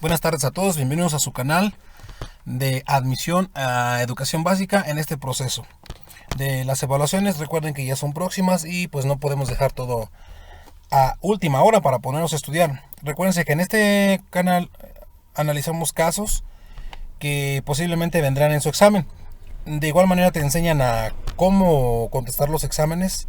Buenas tardes a todos, bienvenidos a su canal de admisión a educación básica en este proceso de las evaluaciones. Recuerden que ya son próximas y pues no podemos dejar todo a última hora para ponernos a estudiar. Recuérdense que en este canal analizamos casos que posiblemente vendrán en su examen. De igual manera te enseñan a cómo contestar los exámenes,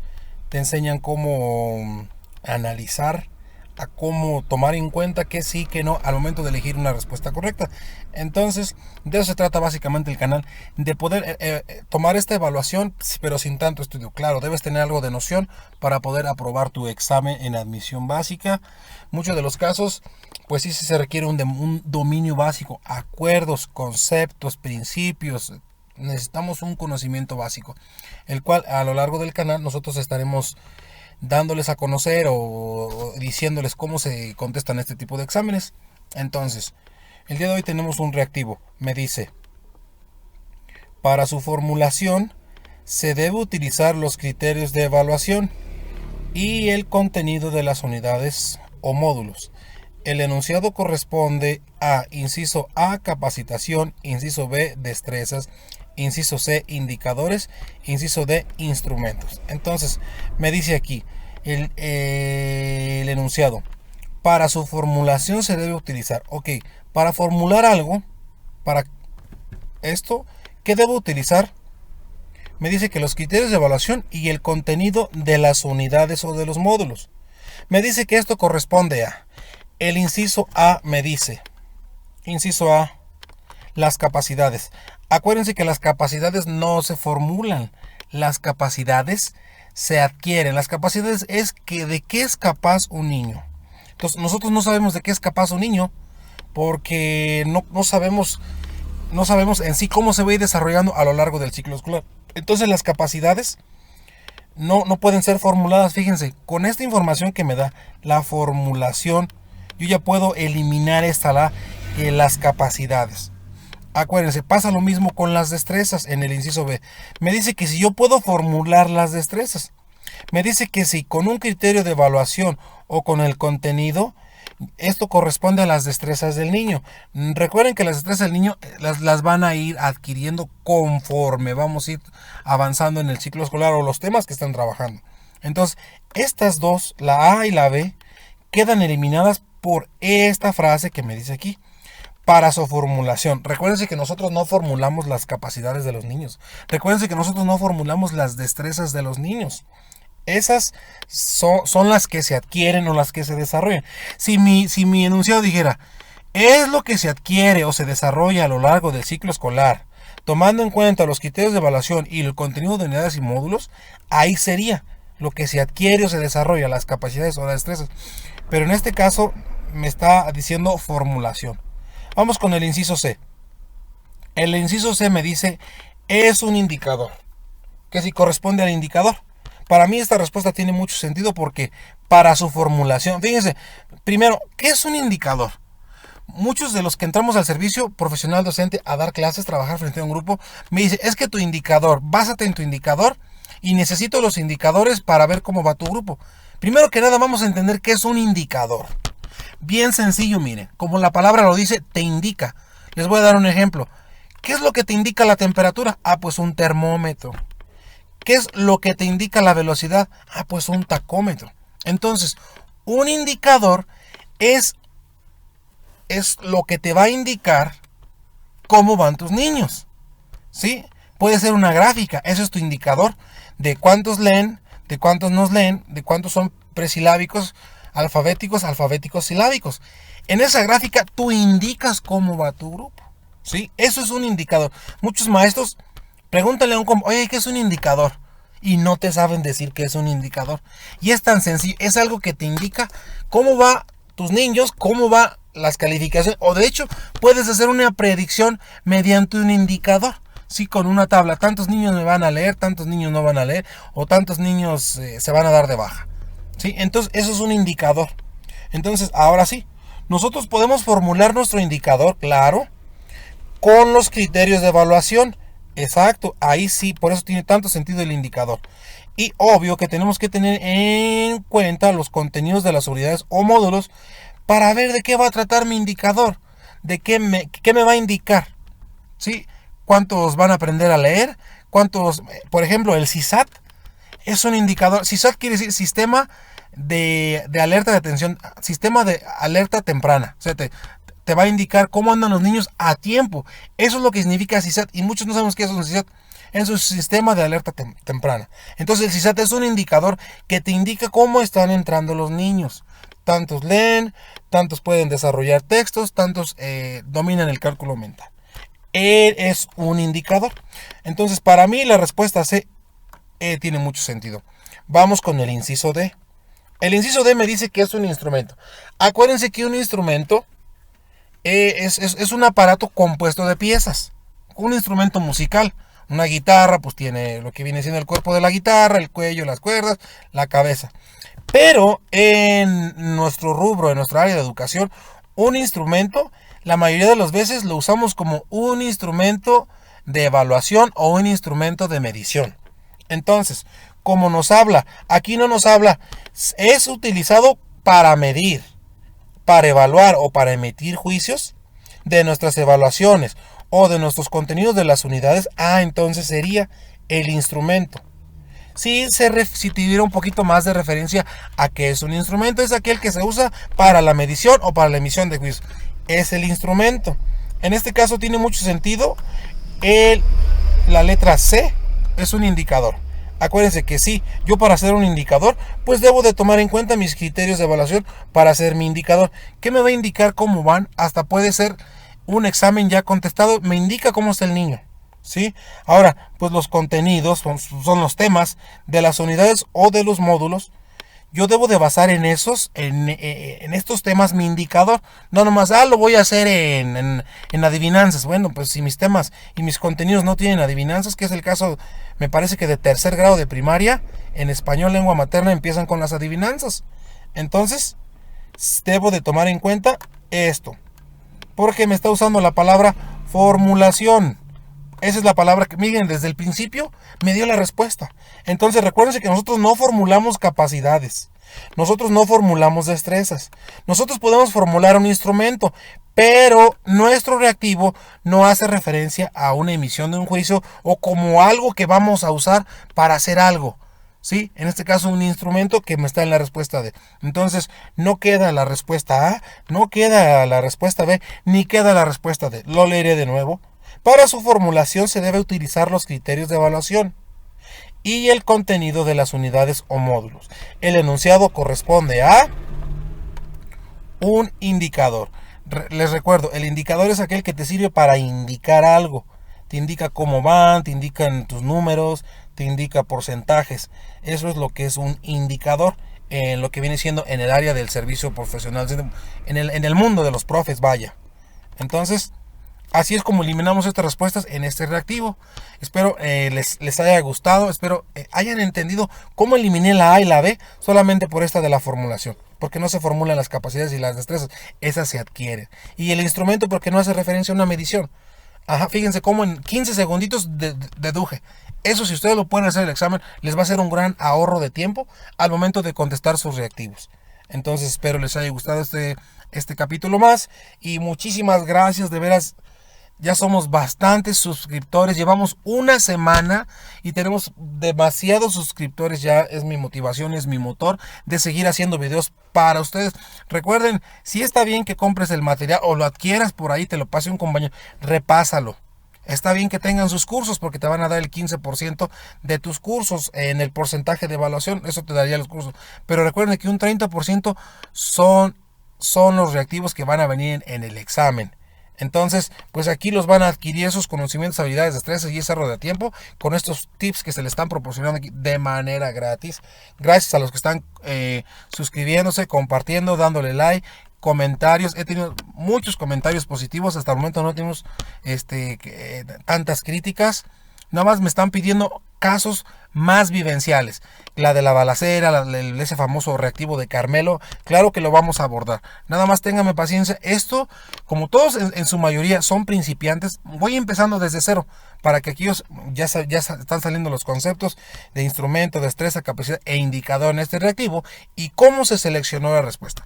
te enseñan cómo analizar, a cómo tomar en cuenta que sí, que no al momento de elegir una respuesta correcta. Entonces, de eso se trata básicamente el canal, de poder tomar esta evaluación, pero sin tanto estudio. Claro, debes tener algo de noción para poder aprobar tu examen en admisión básica. Muchos de los casos, pues sí se requiere un dominio básico, acuerdos, conceptos, principios. Necesitamos un conocimiento básico, el cual a lo largo del canal nosotros estaremos dándoles a conocer o diciéndoles cómo se contestan este tipo de exámenes. Entonces, el día de hoy tenemos un reactivo. Me dice, para su formulación se debe utilizar los criterios de evaluación y el contenido de las unidades o módulos. El enunciado corresponde a inciso A, capacitación, inciso B, destrezas, inciso C, indicadores, inciso D, instrumentos. Entonces, me dice aquí el enunciado. Para su formulación se debe utilizar. Ok, para formular algo, para esto, ¿qué debo utilizar? Me dice que los criterios de evaluación y el contenido de las unidades o de los módulos. Me dice que esto corresponde a... El inciso A me dice, inciso A, las capacidades. Acuérdense que las capacidades no se formulan, las capacidades se adquieren. Las capacidades es que de qué es capaz un niño. Entonces nosotros no sabemos de qué es capaz un niño porque no sabemos en sí cómo se va a ir desarrollando a lo largo del ciclo escolar. Entonces las capacidades no pueden ser formuladas. Fíjense, con esta información que me da la formulación, yo ya puedo eliminar las capacidades. Acuérdense, pasa lo mismo con las destrezas en el inciso B. Me dice que si yo puedo formular las destrezas. Me dice que si con un criterio de evaluación o con el contenido, esto corresponde a las destrezas del niño. Recuerden que las destrezas del niño las van a ir adquiriendo conforme vamos a ir avanzando en el ciclo escolar o los temas que están trabajando. Entonces, estas dos, la A y la B, quedan eliminadas por esta frase que me dice aquí. Para su formulación. Recuérdense que nosotros no formulamos las capacidades de los niños. Recuérdense que nosotros no formulamos las destrezas de los niños. Esas son las que se adquieren o las que se desarrollan. Si mi enunciado dijera, es lo que se adquiere o se desarrolla a lo largo del ciclo escolar, tomando en cuenta los criterios de evaluación y el contenido de unidades y módulos, ahí sería lo que se adquiere o se desarrolla, las capacidades o las destrezas. Pero en este caso me está diciendo formulación. Vamos con el inciso C. El inciso C me dice, es un indicador. ¿Que si corresponde al indicador? Para mí esta respuesta tiene mucho sentido porque para su formulación, fíjense, primero, ¿qué es un indicador? Muchos de los que entramos al servicio profesional docente a dar clases, trabajar frente a un grupo, me dice, es que tu indicador, básate en tu indicador y necesito los indicadores para ver cómo va tu grupo. Primero que nada vamos a entender qué es un indicador. Bien sencillo, miren, como la palabra lo dice, te indica. Les voy a dar un ejemplo. ¿Qué es lo que te indica la temperatura? Ah, pues un termómetro. ¿Qué es lo que te indica la velocidad? Ah, pues un tacómetro. Entonces, un indicador es lo que te va a indicar cómo van tus niños. ¿Sí? Puede ser una gráfica, eso es tu indicador de cuántos leen, de cuántos no leen, de cuántos son presilábicos, alfabéticos, silábicos. En esa gráfica tú indicas cómo va tu grupo. ¿Sí? Eso es un indicador. Muchos maestros pregúntale a un oye, ¿qué es un indicador? Y no te saben decir qué es un indicador. Y es tan sencillo, es algo que te indica cómo va tus niños, cómo va las calificaciones. O de hecho, puedes hacer una predicción mediante un indicador. Sí, con una tabla. Tantos niños me van a leer, tantos niños no van a leer, o tantos niños se van a dar de baja. ¿Sí? Entonces, eso es un indicador. Entonces, ahora sí, nosotros podemos formular nuestro indicador, claro, con los criterios de evaluación. Exacto, ahí sí, por eso tiene tanto sentido el indicador. Y obvio que tenemos que tener en cuenta los contenidos de las unidades o módulos para ver de qué va a tratar mi indicador. qué me va a indicar, ¿sí? ¿Cuántos van a aprender a leer? ¿Cuántos? Por ejemplo, el CISAT es un indicador. CISAT quiere decir Sistema de Alerta de Atención, Sistema de Alerta Temprana. O sea, te va a indicar cómo andan los niños a tiempo. Eso es lo que significa CISAT, y muchos no sabemos qué es un CISAT. Es un sistema de alerta temprana. Entonces el CISAT es un indicador que te indica cómo están entrando los niños. Tantos leen, tantos pueden desarrollar textos, tantos dominan el cálculo mental. Él es un indicador. Entonces, para mí la respuesta C tiene mucho sentido. Vamos con el inciso D. El inciso D me dice que es un instrumento. Acuérdense que un instrumento es un aparato compuesto de piezas. Un instrumento musical. Una guitarra pues tiene lo que viene siendo el cuerpo de la guitarra, el cuello, las cuerdas, la cabeza. Pero en nuestro rubro, en nuestra área de educación, un instrumento, la mayoría de las veces lo usamos como un instrumento de evaluación o un instrumento de medición. Entonces, como nos habla, aquí no nos habla, es utilizado para medir, para evaluar o para emitir juicios de nuestras evaluaciones o de nuestros contenidos de las unidades. Entonces sería el instrumento. Si tuviera un poquito más de referencia a qué es un instrumento, es aquel que se usa para la medición o para la emisión de juicios. Es el instrumento. En este caso tiene mucho sentido. La letra C es un indicador. Acuérdense que sí, yo para ser un indicador, pues debo de tomar en cuenta mis criterios de evaluación para ser mi indicador. ¿Qué me va a indicar cómo van? Hasta puede ser un examen ya contestado, me indica cómo está el niño. ¿Sí? Ahora, pues los contenidos son los temas de las unidades o de los módulos. Yo debo de basar en estos temas mi indicador. No nomás, lo voy a hacer en adivinanzas. Bueno, pues si mis temas y mis contenidos no tienen adivinanzas, que es el caso, me parece que de tercer grado de primaria, en español lengua materna empiezan con las adivinanzas. Entonces, debo de tomar en cuenta esto. Porque me está usando la palabra formulación. Esa es la palabra que, miren, desde el principio me dio la respuesta. Entonces recuérdense que nosotros no formulamos capacidades. Nosotros no formulamos destrezas. Nosotros podemos formular un instrumento, pero nuestro reactivo no hace referencia a una emisión de un juicio o como algo que vamos a usar para hacer algo. ¿Sí? En este caso un instrumento que me está en la respuesta D. Entonces no queda la respuesta A, no queda la respuesta B, ni queda la respuesta D. Lo leeré de nuevo. Para su formulación se debe utilizar los criterios de evaluación y el contenido de las unidades o módulos. El enunciado corresponde a un indicador. Les recuerdo, el indicador es aquel que te sirve para indicar algo. Te indica cómo van, te indican tus números, te indica porcentajes. Eso es lo que es un indicador en lo que viene siendo en el área del servicio profesional, en el mundo de los profes, vaya. Entonces, así es como eliminamos estas respuestas en este reactivo. Espero les haya gustado, espero hayan entendido cómo eliminé la A y la B solamente por esta de la formulación. Porque no se formulan las capacidades y las destrezas, esas se adquieren. Y el instrumento porque no hace referencia a una medición. Fíjense cómo en 15 segunditos deduje. Eso, si ustedes lo pueden hacer el examen, les va a ser un gran ahorro de tiempo al momento de contestar sus reactivos. Entonces espero les haya gustado este capítulo más. Y muchísimas gracias, de veras. Ya somos bastantes suscriptores, llevamos una semana y tenemos demasiados suscriptores. Ya es mi motivación, es mi motor de seguir haciendo videos para ustedes. Recuerden, si está bien que compres el material o lo adquieras por ahí, te lo pase un compañero, repásalo. Está bien que tengan sus cursos porque te van a dar el 15% de tus cursos en el porcentaje de evaluación, eso te daría los cursos. Pero recuerden que un 30% son los reactivos que van a venir en el examen. Entonces, pues aquí los van a adquirir esos conocimientos, habilidades, destrezas y ese ahorro de tiempo con estos tips que se les están proporcionando aquí de manera gratis. Gracias a los que están suscribiéndose, compartiendo, dándole like, comentarios. He tenido muchos comentarios positivos. Hasta el momento no tenemos tantas críticas. Nada más me están pidiendo casos más vivenciales. La de la balacera, ese famoso reactivo de Carmelo. Claro que lo vamos a abordar. Nada más ténganme paciencia. Esto, como todos en su mayoría son principiantes, voy empezando desde cero. Para que aquí ya están saliendo los conceptos de instrumento, destreza, capacidad e indicador en este reactivo. Y cómo se seleccionó la respuesta.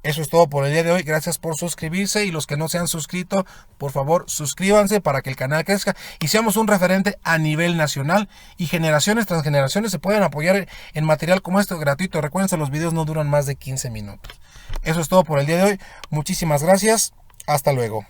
Eso es todo por el día de hoy. Gracias por suscribirse, y los que no se han suscrito, por favor suscríbanse para que el canal crezca y seamos un referente a nivel nacional, y generaciones tras generaciones se pueden apoyar en material como este gratuito. Recuerden que los videos no duran más de 15 minutos. Eso es todo por el día de hoy. Muchísimas gracias. Hasta luego.